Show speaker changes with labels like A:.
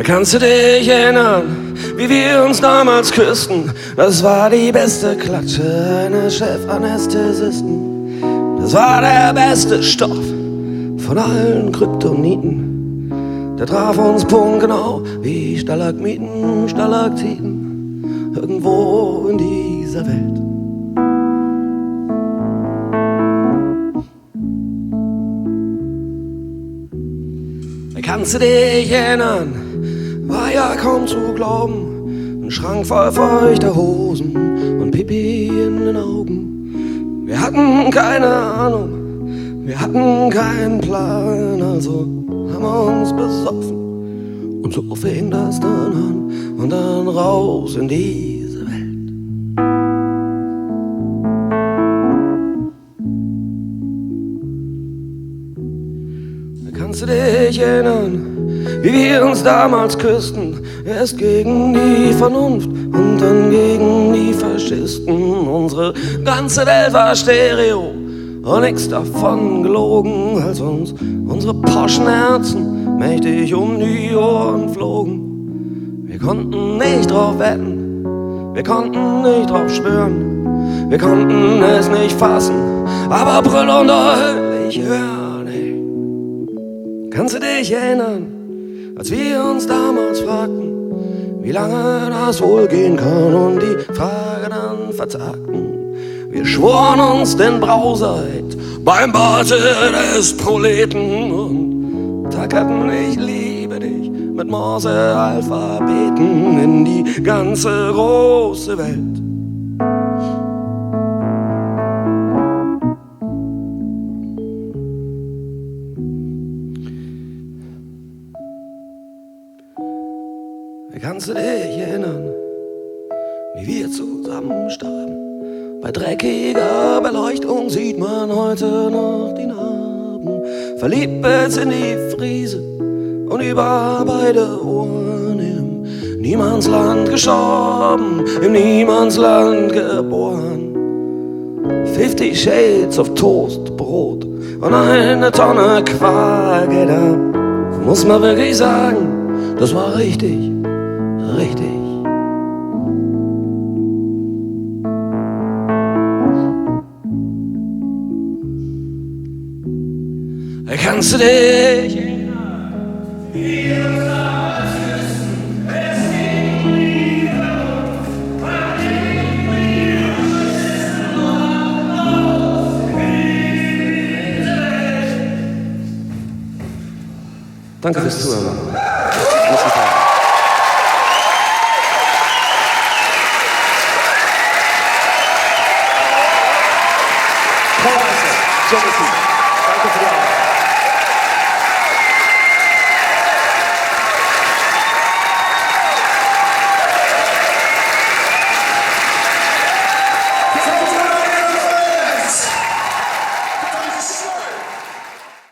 A: Kannst du dich erinnern, wie wir uns damals küssten? Das war die beste Klatsche eines Chefanästhesisten. Das war der beste Stoff von allen Kryptoniten. Der traf uns punktgenau wie Stalagmiten, Stalaktiten irgendwo in dieser Welt. Kannst du dich erinnern? War ja kaum zu glauben. Ein Schrank voll feuchter Hosen und Pipi in den Augen. Wir hatten keine Ahnung, wir hatten keinen Plan, also haben wir uns besoffen. Und so fing das dann an und dann raus in diese Welt. Kannst du dich erinnern, wie wir uns damals küssten? Erst gegen die Vernunft und dann gegen die Faschisten. Unsere ganze Welt war Stereo und nix davon gelogen, als uns unsere Porschen Herzen mächtig um die Ohren flogen. Wir konnten nicht drauf wetten, wir konnten nicht drauf schwören, wir konnten es nicht fassen, aber Brüll und Heul, ich höre nicht. Kannst du dich erinnern, als wir uns damals fragten, wie lange das wohl gehen kann und die Frage dann verzagten? Wir schworen uns den Brauseid beim Barte des Proleten und tackerten ich liebe dich mit Morse-Alphabeten in die ganze große Welt. Kannst du dich erinnern, wie wir zusammen starben? Bei dreckiger Beleuchtung sieht man heute noch die Narben. Verliebt bis in die Friese und über beide Ohren. Im Niemandsland gestorben, im Niemandsland geboren. 50 Shades of Toastbrot und eine Tonne Quark. Da muss man wirklich sagen, das war richtig. Richtig. Kannst du dich erinnern, wie wir uns damals küssten? Es ging um die Vernunft, Danke fürs Zuhören. Danke für die Arbeit.